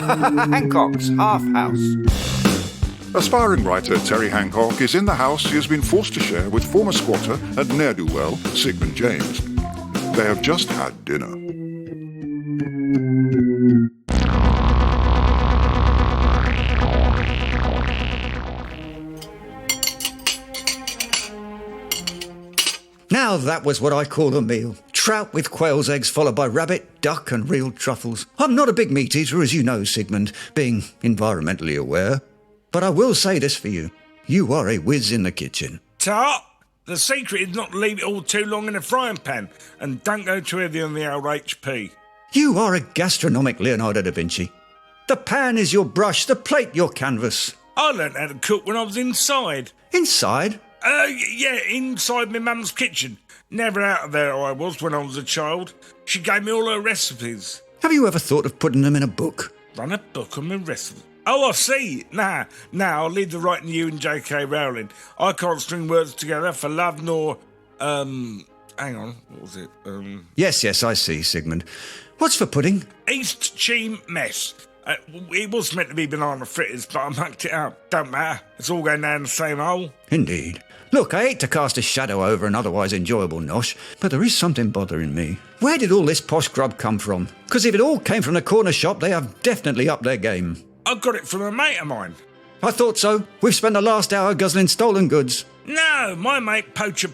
Hancock's Half House. Aspiring writer Terry Hancock is in the house he has been forced to share with former squatter and ne'er-do-well Sigmund James. They have just had dinner. Now that was what I call a meal. Trout with quail's eggs followed by rabbit, duck and real truffles. I'm not a big meat eater, as you know, Sigmund, being environmentally aware. But I will say this for you. You are a whiz in the kitchen. Tart, the secret is not to leave it all too long in a frying pan, and don't go too heavy on the old HP. You are a gastronomic Leonardo da Vinci. The pan is your brush, the plate your canvas. I learnt how to cook when I was inside. Inside? Yeah, inside my mum's kitchen. Never out of there I was when I was a child. She gave me all her recipes. Have you ever thought of putting them in a book? Run a book on my recipes? Oh, I see. Nah, I'll leave the writing to you and J.K. Rowling. I can't string words together for love nor, hang on, what was it? Yes, I see, Sigmund. What's for pudding? East Cheam Mess. It was meant to be banana fritters, but I mucked it up. Don't matter. It's all going down the same hole. Indeed. Look, I hate to cast a shadow over an otherwise enjoyable nosh, but there is something bothering me. Where did all this posh grub come from? Because if it all came from the corner shop, they have definitely upped their game. I got it from a mate of mine. I thought so. We've spent the last hour guzzling stolen goods. No, my mate Poacher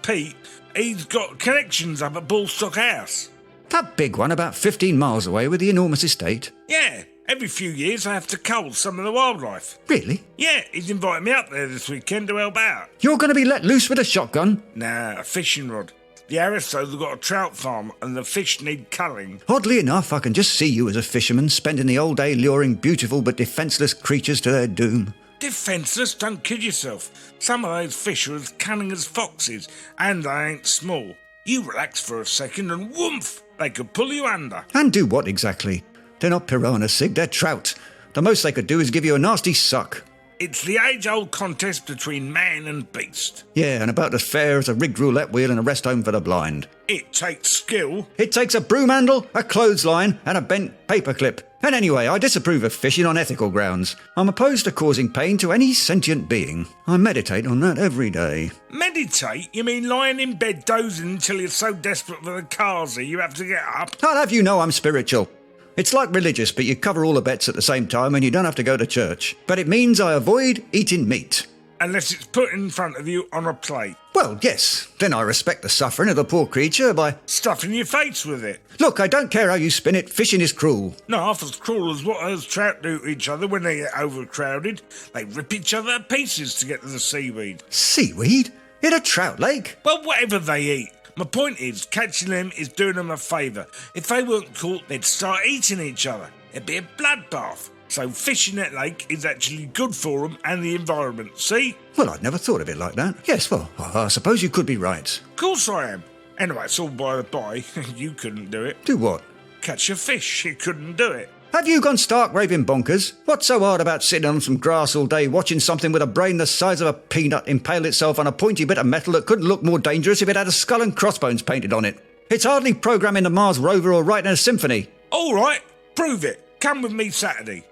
Pete, he's got connections up at Bullstock House. That big one about 15 miles away with the enormous estate? Yeah, every few years I have to cull some of the wildlife. Really? Yeah, he's invited me up there this weekend to help out. You're going to be let loose with a shotgun? Nah, a fishing rod. The Aristo's have got a trout farm and the fish need culling. Oddly enough, I can just see you as a fisherman spending the old day luring beautiful but defenceless creatures to their doom. Defenceless? Don't kid yourself. Some of those fish are as cunning as foxes, and they ain't small. You relax for a second and whoomph, they could pull you under. And do what exactly? They're not piranha, Sig, they're trout. The most they could do is give you a nasty suck. It's the age-old contest between man and beast. Yeah, and about as fair as a rigged roulette wheel and a rest home for the blind. It takes skill. It takes a broom handle, a clothesline, and a bent paperclip. And anyway, I disapprove of fishing on ethical grounds. I'm opposed to causing pain to any sentient being. I meditate on that every day. Meditate? You mean lying in bed dozing until you're so desperate for the Kazi you have to get up? I'll have you know I'm spiritual. It's like religious, but you cover all the bets at the same time and you don't have to go to church. But it means I avoid eating meat. Unless it's put in front of you on a plate. Well, yes. Then I respect the suffering of the poor creature by stuffing your face with it. Look, I don't care how you spin it. Fishing is cruel. No, half as cruel as what those trout do to each other when they get overcrowded. They rip each other to pieces to get to the seaweed. Seaweed? In a trout lake? Well, whatever they eat. My point is, catching them is doing them a favour. If they weren't caught, they'd start eating each other. It'd be a bloodbath. So fishing that lake is actually good for them and the environment, see? Well, I'd never thought of it like that. Yes, well, I suppose you could be right. Of course I am. Anyway, it's all by the by. You couldn't do it. Do what? Catch a fish. You couldn't do it. Have you gone stark raving bonkers? What's so hard about sitting on some grass all day watching something with a brain the size of a peanut impale itself on a pointy bit of metal that couldn't look more dangerous if it had a skull and crossbones painted on it? It's hardly programming the Mars rover or writing a symphony. All right, prove it. Come with me Saturday.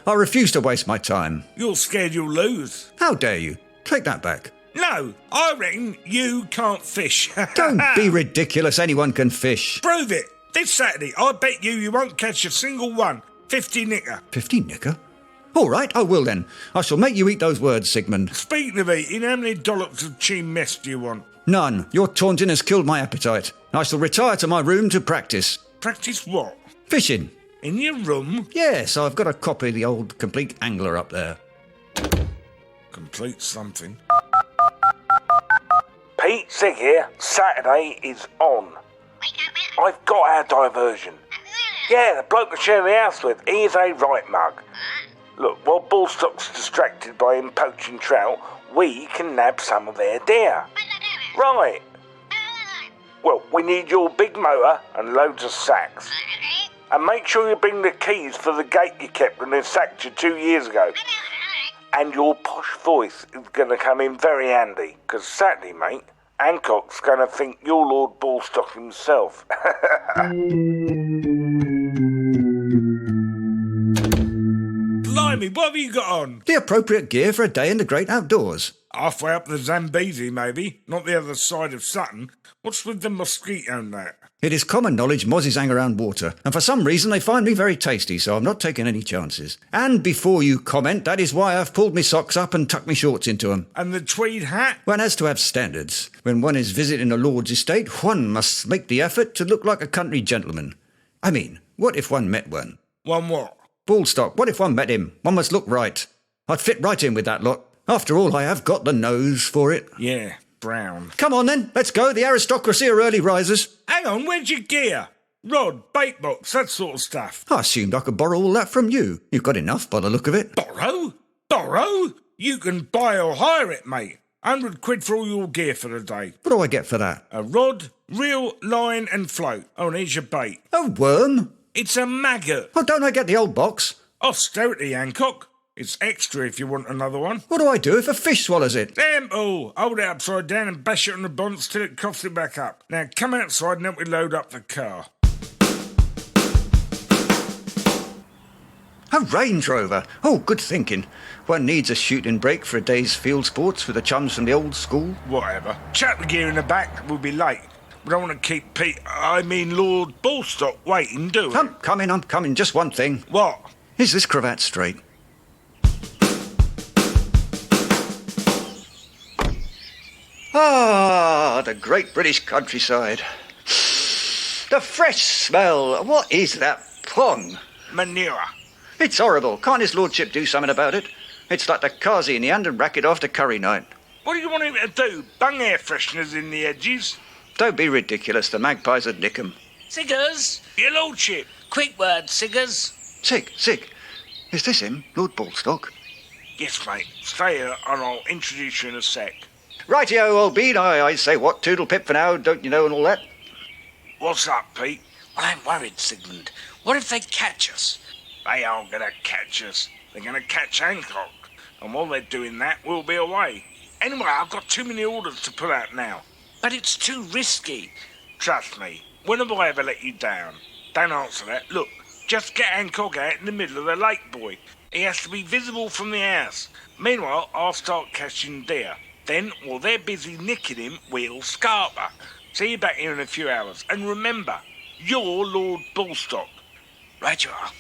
I refuse to waste my time. You're scared you'll lose. How dare you? Take that back. No, I reckon you can't fish. Don't be ridiculous. Anyone can fish. Prove it. This Saturday, I bet you won't catch a single one. 50 nicker. 50 nicker? All right, I will then. I shall make you eat those words, Sigmund. Speaking of eating, how many dollops of cheam mess do you want? None. Your taunting has killed my appetite. I shall retire to my room to practice. Practice what? Fishing. In your room? Yes, I've got a copy of the old Compleat angler up there. Compleat something. Pete, Sig here. Saturday is on. I've got our diversion. Yeah, the bloke I share the house with, he is a right mug. Look, while Bullstock's distracted by him poaching trout, we can nab some of their deer. Right. Well, we need your big motor and loads of sacks. And make sure you bring the keys for the gate you kept when they sacked you 2 years ago. And your posh voice is going to come in very handy, because Saturday, mate, Hancock's going to think you're Lord Bullstock himself. Blimey, what have you got on? The appropriate gear for a day in the great outdoors. Halfway up the Zambezi, maybe. Not the other side of Sutton. What's with the mosquito net? It is common knowledge mozzies hang around water, and for some reason they find me very tasty, so I'm not taking any chances. And before you comment, that is why I've pulled me socks up and tucked me shorts into them. And the tweed hat? One has to have standards. When one is visiting a lord's estate, one must make the effort to look like a country gentleman. I mean, what if one met one? One what? Ballstock, what if one met him? One must look right. I'd fit right in with that lot. After all, I have got the nose for it. Yeah, brown. Come on then, let's go. The aristocracy are early risers. Hang on, where's your gear? Rod, bait box, that sort of stuff. I assumed I could borrow all that from you. You've got enough by the look of it. Borrow? Borrow? You can buy or hire it, mate. £100 for all your gear for the day. What do I get for that? A rod, reel, line and float. Oh, and here's your bait. A worm? It's a maggot. Oh, don't I get the old box? Austerity, Hancock. It's extra if you want another one. What do I do if a fish swallows it? Simple. Hold it upside down and bash it on the bonds till it coughs it back up. Now come outside and help me load up the car. A Range Rover. Oh, good thinking. One needs a shooting break for a day's field sports with the chums from the old school. Whatever. Chuck the gear in the back. We'll be late. We don't want to keep Lord Ballstock waiting, do we? I'm coming. Just one thing. What? Is this cravat straight? Ah, the great British countryside. The fresh smell. What is that pong? Manure. It's horrible. Can't his lordship do something about it? It's like the carsey in the hand and rack it after curry night. What do you want him to do? Bung air fresheners in the edges? Don't be ridiculous. The magpies would nick 'em. Siggers? Your lordship. Quick word, Siggers. Sig. Is this him, Lord Ballstock? Yes, mate. Stay here and I'll introduce you in a sec. Rightio, old bean. I say what, toodle pip for now, don't you know, and all that. What's up, Pete? Well, I'm worried, Sigmund. What if they catch us? They aren't going to catch us. They're going to catch Hancock. And while they're doing that, we'll be away. Anyway, I've got too many orders to put out now. But it's too risky. Trust me. When have I ever let you down? Don't answer that. Look, just get Hancock out in the middle of the lake, boy. He has to be visible from the house. Meanwhile, I'll start catching deer. Then, while they're busy nicking him, we'll scarper. See you back here in a few hours. And remember, you're Lord Ballstock. Right you are.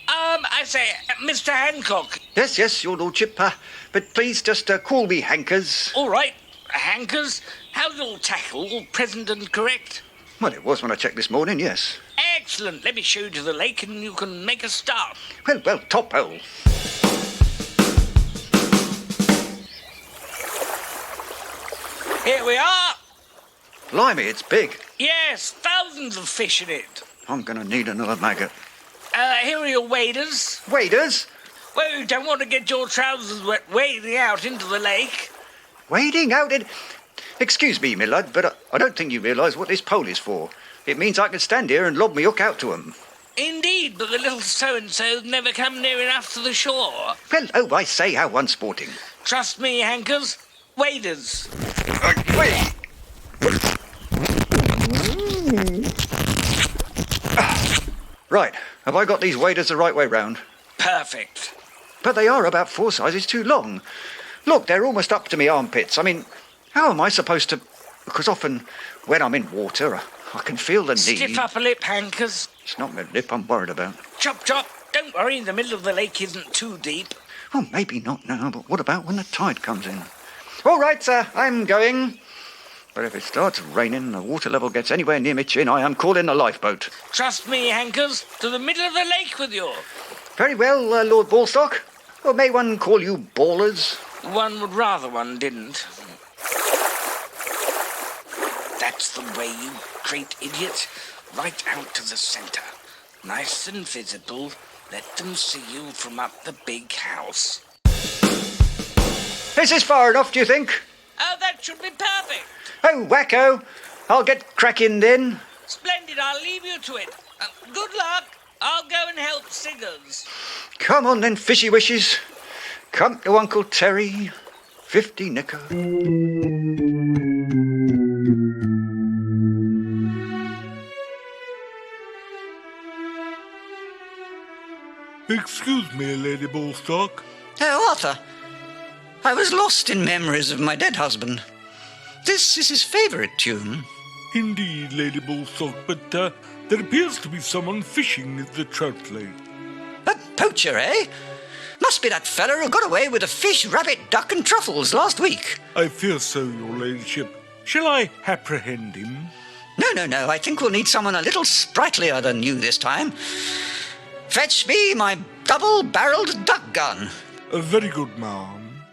I say, Mr. Hancock. Yes, your lordship. But please just call me Hankers. All right, Hankers. How's all tackle? All present and correct? Well, it was when I checked this morning, yes. Excellent. Let me show you to the lake and you can make a start. Well, top hole. Here we are. Blimey, it's big. Yes, thousands of fish in it. I'm going to need another maggot. Here are your waders. Waders? Well, you don't want to get your trousers wet wading out into the lake. Wading out in... Excuse me, my lad, but I don't think you realise what this pole is for. It means I can stand here and lob me hook out to 'em. Indeed, but the little so-and-sos never come near enough to the shore. Well, oh, I say, how unsporting. Trust me, Hankers. Waders. Wait. Right, have I got these waders the right way round? Perfect. But they are about 4 sizes too long. Look, they're almost up to my armpits. I mean, how am I supposed to... Because often, when I'm in water, I can feel the need... Stiff upper lip, Hankers. It's not my lip I'm worried about. Chop, chop. Don't worry, the middle of the lake isn't too deep. Well, maybe not now, but what about when the tide comes in? All right, sir, I'm going. But if it starts raining and the water level gets anywhere near my chin, I am calling the lifeboat. Trust me, Hankers. To the middle of the lake with you. Very well, Lord Ballstock. Or may one call you Ballers? One would rather one didn't. That's the way, you great idiot. Right out to the centre. Nice and visible. Let them see you from up the big house. Is this far enough, do you think? Oh, that should be perfect. Oh, wacko. I'll get cracking then. Splendid, I'll leave you to it. Good luck. I'll go and help Siggers. Come on then, fishy wishes. Come to Uncle Terry. 50 nicker. Excuse me, Lady Bullstock. Oh, Arthur. I was lost in memories of my dead husband. This is his favourite tune. Indeed, Lady Bullstock, but there appears to be someone fishing at the trout lake. A poacher, eh? Must be that feller who got away with the fish, rabbit, duck and truffles last week. I fear so, your ladyship. Shall I apprehend him? No. I think we'll need someone a little sprightlier than you this time. Fetch me my double-barreled duck gun. Very good, ma'am.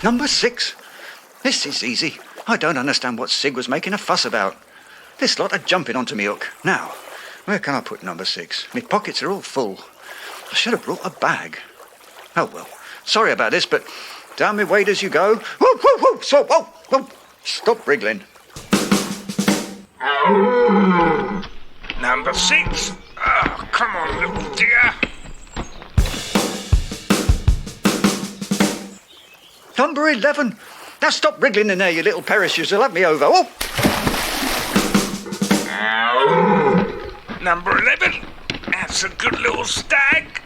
Number 6. This is easy. I don't understand what Sig was making a fuss about. This lot are jumping onto me hook. Now, where can I put number 6? My pockets are all full. I should have brought a bag. Oh, well. Sorry about this, but down my waders you go. Whoa, whoa, whoa! So, whoa! Stop wriggling. Number 6. Oh, come on, little dear. Number 11. Now stop wriggling in there, you little perishers. You'll have me over. Oh! Number 11. That's a good little stag.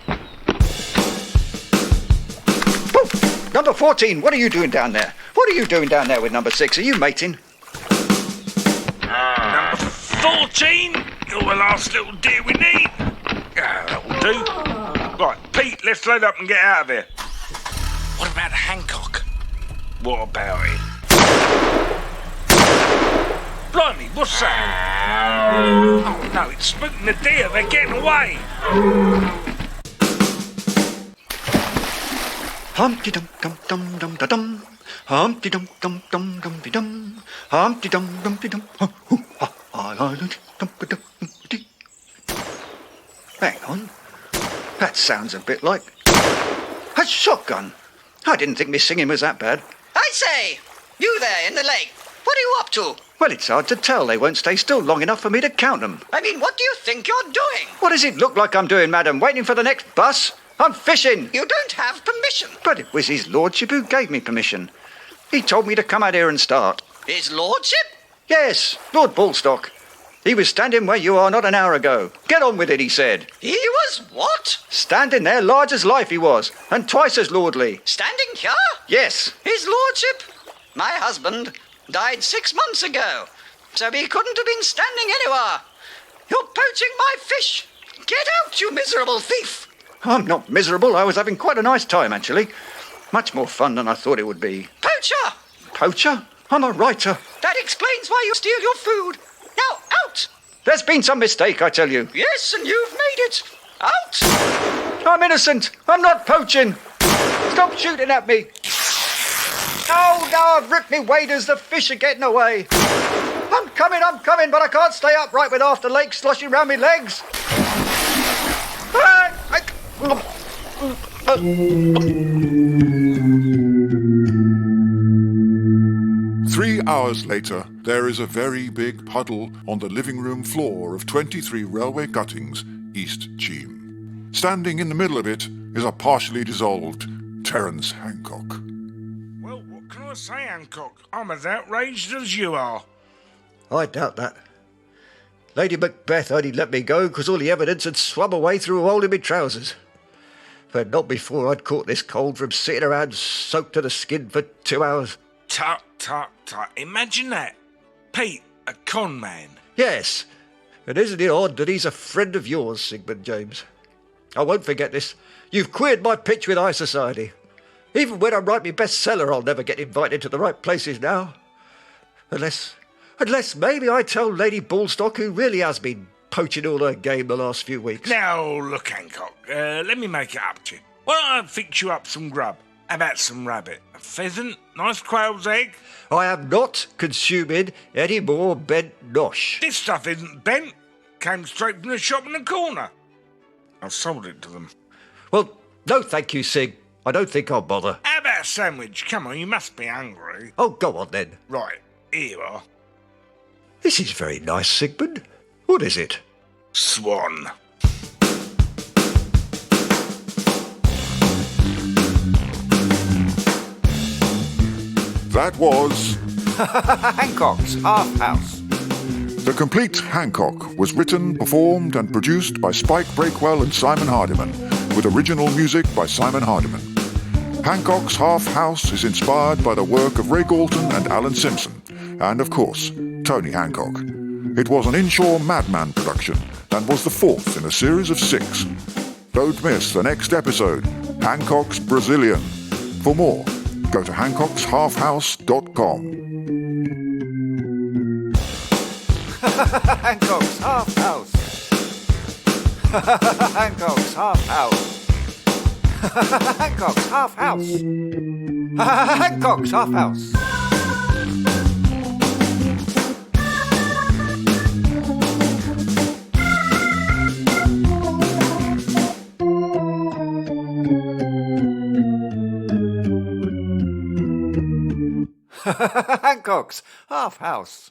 Oh! Number 14. What are you doing down there? What are you doing down there with number 6? Are you mating? Number 14. You're the last little deer we need. That'll do. Right, Pete, let's load up and get out of here. What about Hancock? What about it? Blimey, what's that? Oh no, it's spooking the deer. They're getting away. Humpty dum dum dum dum da dum. Humpty dum dum dum dum de dum. Humpty dum dum de dum. Hang on. That sounds a bit like a shotgun. I didn't think my singing was that bad. I say, you there in the lake. What are you up to? Well, it's hard to tell. They won't stay still long enough for me to count them. I mean, what do you think you're doing? What does it look like I'm doing, madam? Waiting for the next bus? I'm fishing. You don't have permission. But it was his lordship who gave me permission. He told me to come out here and start. His lordship? Yes, Lord Bullstock. He was standing where you are not an hour ago. Get on with it, he said. He was what? Standing there, large as life he was, and twice as lordly. Standing here? Yes. His lordship? My husband died 6 months ago, so he couldn't have been standing anywhere. You're poaching my fish. Get out, you miserable thief. I'm not miserable. I was having quite a nice time, actually. Much more fun than I thought it would be. Poacher! Poacher? I'm a writer. That explains why you steal your food. Now, out! There's been some mistake, I tell you. Yes, and you've made it. Out! I'm innocent. I'm not poaching. Stop shooting at me. Oh, now I've ripped me waders. The fish are getting away. I'm coming, but I can't stay upright with half the lake sloshing round me legs. Ah, 3 hours later, there is a very big puddle on the living room floor of 23 Railway Guttings, East Cheam. Standing in the middle of it is a partially dissolved Terence Hancock. Well, what can I say, Hancock? I'm as outraged as you are. I doubt that. Lady Macbeth only let me go because all the evidence had swum away through a hole in my trousers. But not before I'd caught this cold from sitting around soaked to the skin for 2 hours. Tut. Imagine that. Pete, a con man. Yes, and isn't it odd that he's a friend of yours, Sigmund James? I won't forget this. You've queered my pitch with high society. Even when I write my bestseller, I'll never get invited to the right places now. Unless maybe I tell Lady Bullstock, who really has been poaching all her game the last few weeks. Now, look, Hancock, let me make it up to you. Why don't I fix you up some grub? How about some rabbit? A pheasant? Nice quail's egg? I am not consuming any more bent nosh. This stuff isn't bent. Came straight from the shop in the corner. I've sold it to them. Well, no thank you, Sig. I don't think I'll bother. How about a sandwich? Come on, you must be hungry. Oh, go on then. Right, here you are. This is very nice, Sigmund. What is it? Swan. That was Hancock's Half House. The Compleat Hancock was written, performed and produced by Spike Breakwell and Simon Hardiman, with original music by Simon Hardiman. Hancock's Half House is inspired by the work of Ray Galton and Alan Simpson, and of course, Tony Hancock. It was an Inshore Madman production, and was the fourth in a series of 6. Don't miss the next episode, Hancock's Brazilian. For more, go to hancockshalfhouse.com. Hancock's Half House. Hancock's Half House. Hancock's Half House. Hancock's Half House. Hancock's Half House.